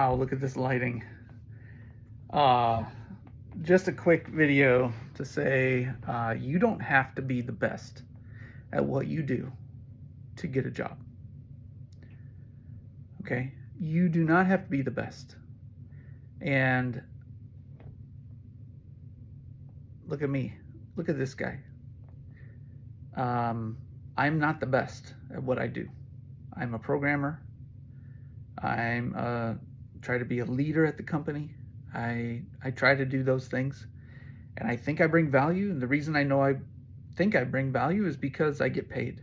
Wow, look at this lighting. Just a quick video to say you don't have to be the best at what you do to get a job. Okay? You do not have to be the best. And look at me. Look at this guy. I'm not the best at what I do. I'm a programmer. I'm try to be a leader at the company. I try to do those things, and I think I bring value. And the reason I know I think I bring value is because I get paid.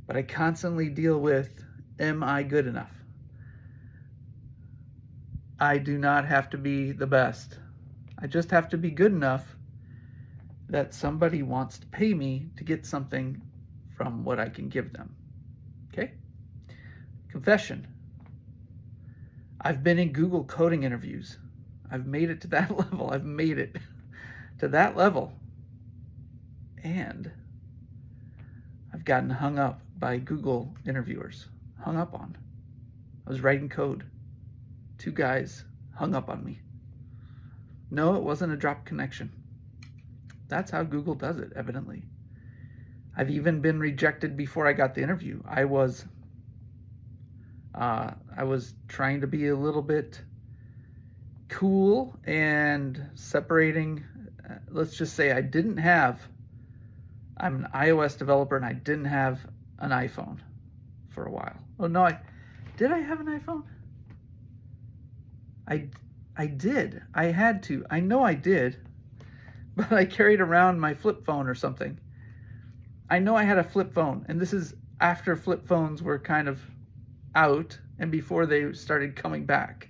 But I constantly deal with, am I good enough? I do not have to be the best. I just have to be good enough that somebody wants to pay me to get something from what I can give them. Okay? Confession. I've been in Google coding interviews. I've made it to that level. I've made it to that level. And I've gotten hung up by Google interviewers. Hung up on. I was writing code. 2 guys hung up on me. No, it wasn't a drop connection. That's how Google does it, evidently. I've even been rejected before I got the interview. I was trying to be a little bit cool and separating. Let's just say I'm an iOS developer and I didn't have an iPhone for a while. Oh no, did I have an iPhone? I did. I had to. I know I did, but I carried around my flip phone or something. I know I had a flip phone, and this is after flip phones were kind of out and before they started coming back.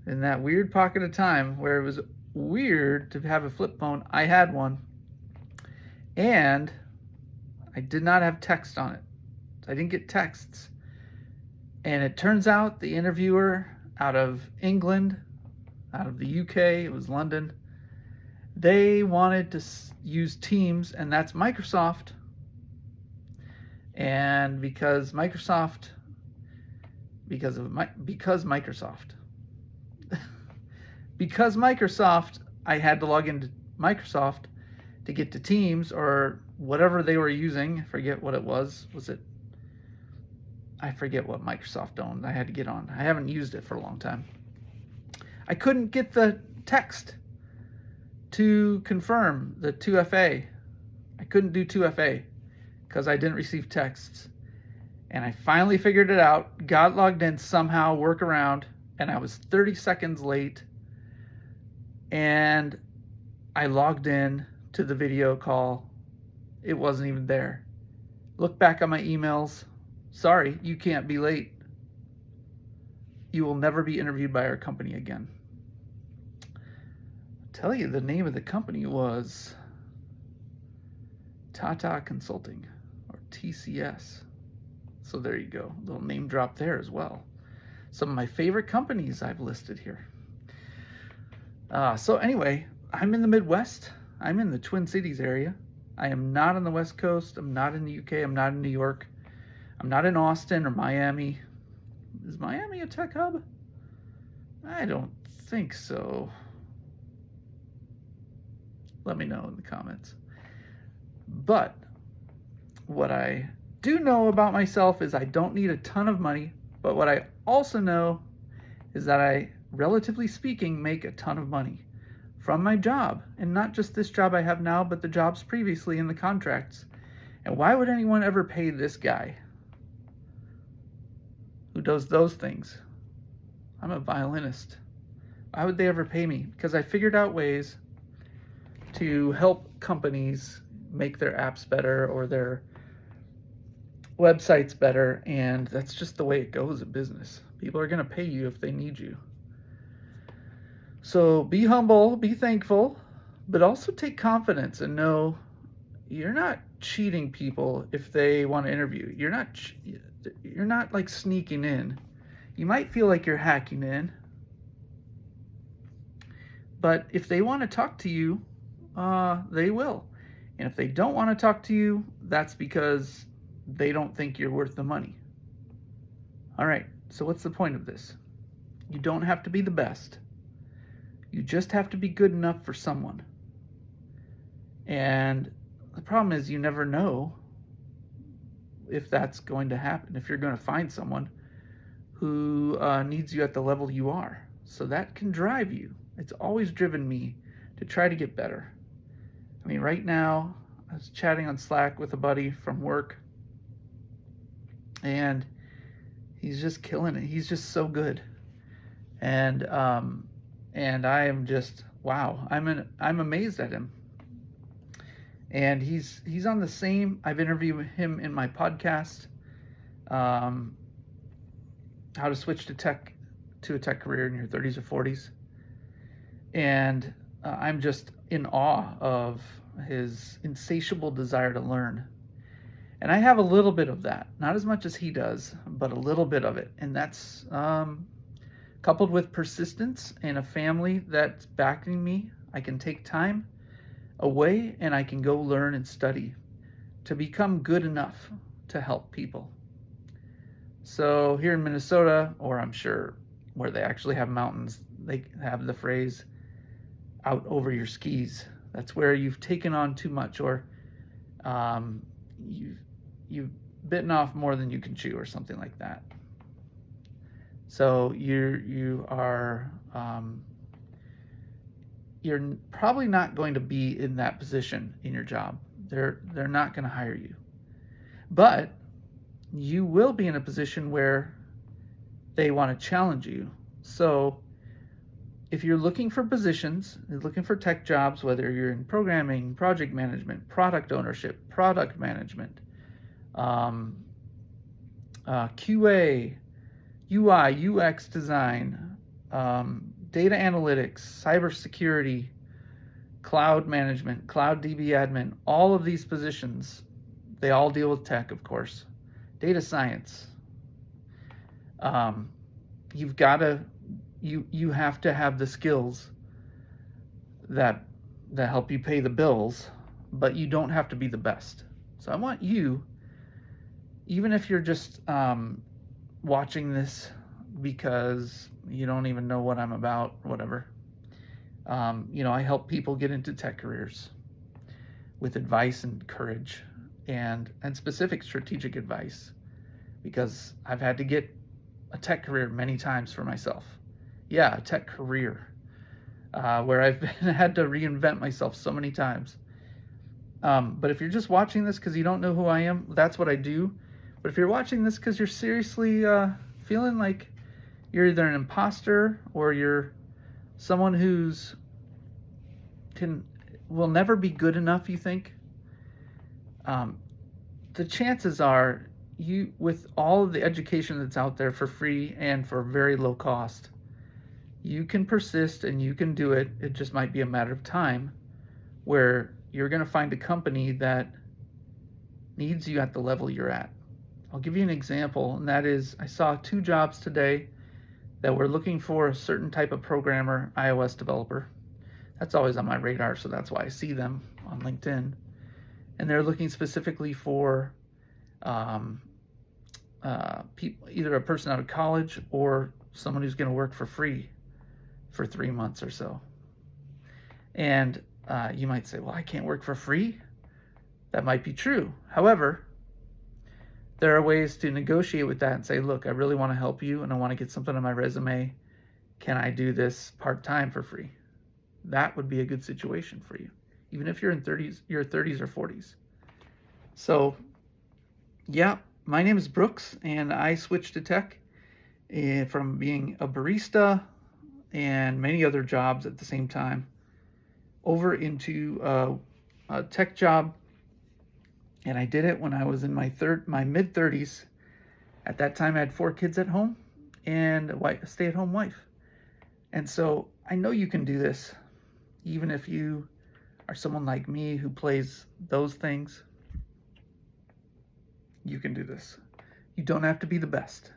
In that weird pocket of time where it was weird to have a flip phone, I had one, and I did not have text on it. I didn't get texts. And it turns out the interviewer out of England, out of the UK, it was London, they wanted to use Teams, and that's Microsoft. And because Microsoft, I had to log into Microsoft to get to Teams or whatever they were using. I forget what it was. I forget what Microsoft owned. I had to get on. I haven't used it for a long time. I couldn't get the text to confirm the 2FA. I couldn't do 2FA because I didn't receive texts. And I finally figured it out, got logged in somehow, workaround, and I was 30 seconds late. And I logged in to the video call. It wasn't even there. Look back on my emails. Sorry, you can't be late. You will never be interviewed by our company again. I'll tell you, the name of the company was Tata Consulting, or TCS. So there you go, a little name drop there as well. Some of my favorite companies I've listed here. So anyway, I'm in the Midwest. I'm in the Twin Cities area. I am not on the West Coast. I'm not in the UK. I'm not in New York. I'm not in Austin or Miami. Is Miami a tech hub? I don't think so. Let me know in the comments. But what I do know about myself is I don't need a ton of money, but what I also know is that I, relatively speaking, make a ton of money from my job, and not just this job I have now, but the jobs previously in the contracts. And why would anyone ever pay this guy who does those things? I'm a violinist. Why would they ever pay me? Because I figured out ways to help companies make their apps better or their websites better, and that's just the way it goes in business. People are going to pay you if they need you. So be humble, be thankful, but also take confidence and know you're not cheating people if they want to interview. You're not like sneaking in. You might feel like you're hacking in, but if they want to talk to you, they will. And if they don't want to talk to you, that's because they don't think you're worth the money. All right, so what's the point of this? You don't have to be the best. You just have to be good enough for someone. And the problem is you never know if that's going to happen, if you're going to find someone who needs you at the level you are. So that can drive you. It's always driven me to try to get better. I mean, right now, I was chatting on Slack with a buddy from work, and he's just killing it. He's just so good. And I am just, wow, I'm amazed at him. And he's on the same. I've interviewed him in my podcast, how to switch to a tech career in your 30s or 40s. And I'm just in awe of his insatiable desire to learn. And I have a little bit of that, not as much as he does, but a little bit of it. And that's coupled with persistence and a family that's backing me. I can take time away and I can go learn and study to become good enough to help people. So here in Minnesota, or I'm sure where they actually have mountains, they have the phrase out over your skis. That's where you've taken on too much, or you've bitten off more than you can chew, or something like that. So you're probably not going to be in that position in your job. They're not going to hire you. But you will be in a position where they want to challenge you. So if you're looking for positions, you're looking for tech jobs, whether you're in programming, project management, product ownership, product management, QA, UI, UX design, data analytics, cybersecurity, cloud management, cloud DB admin, all of these positions, they all deal with tech, of course. Data science. You have to have the skills that help you pay the bills, but you don't have to be the best. So I want you, even if you're just watching this because you don't even know what I'm about, whatever. I help people get into tech careers with advice and courage and specific strategic advice, because I've had to get a tech career many times for myself. Yeah, a tech career where I've had to reinvent myself so many times. But if you're just watching this because you don't know who I am, that's what I do. But if you're watching this because you're seriously feeling like you're either an imposter or you're someone who's will never be good enough, you think, the chances are you, with all of the education that's out there for free and for very low cost, you can persist and you can do it. It just might be a matter of time where you're going to find a company that needs you at the level you're at. I'll give you an example, and that is I saw 2 jobs today that were looking for a certain type of programmer, iOS developer. That's always on my radar, so that's why I see them on LinkedIn. And they're looking specifically for people, either a person out of college or someone who's going to work for free for 3 months or so. And you might say, well, I can't work for free. That might be true. However, there are ways to negotiate with that and say, look, I really want to help you and I want to get something on my resume. Can I do this part-time for free? That would be a good situation for you, even if you're in your 30s or 40s. So, yeah, my name is Brooks, and I switched to tech from being a barista and many other jobs at the same time over into a tech job. And I did it when I was in my mid-30s. At that time, I had 4 kids at home and a stay-at-home wife. And so I know you can do this, even if you are someone like me who plays those things. You can do this. You don't have to be the best.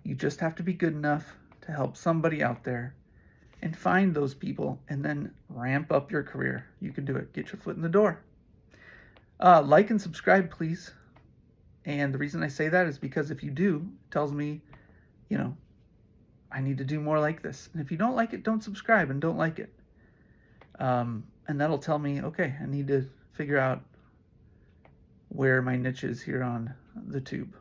You just have to be good enough to help somebody out there and find those people and then ramp up your career. You can do it. Get your foot in the door. Like and subscribe, please. And the reason I say that is because if you do, it tells me, I need to do more like this. And if you don't like it, don't subscribe and don't like it. And that'll tell me, okay, I need to figure out where my niche is here on the tube.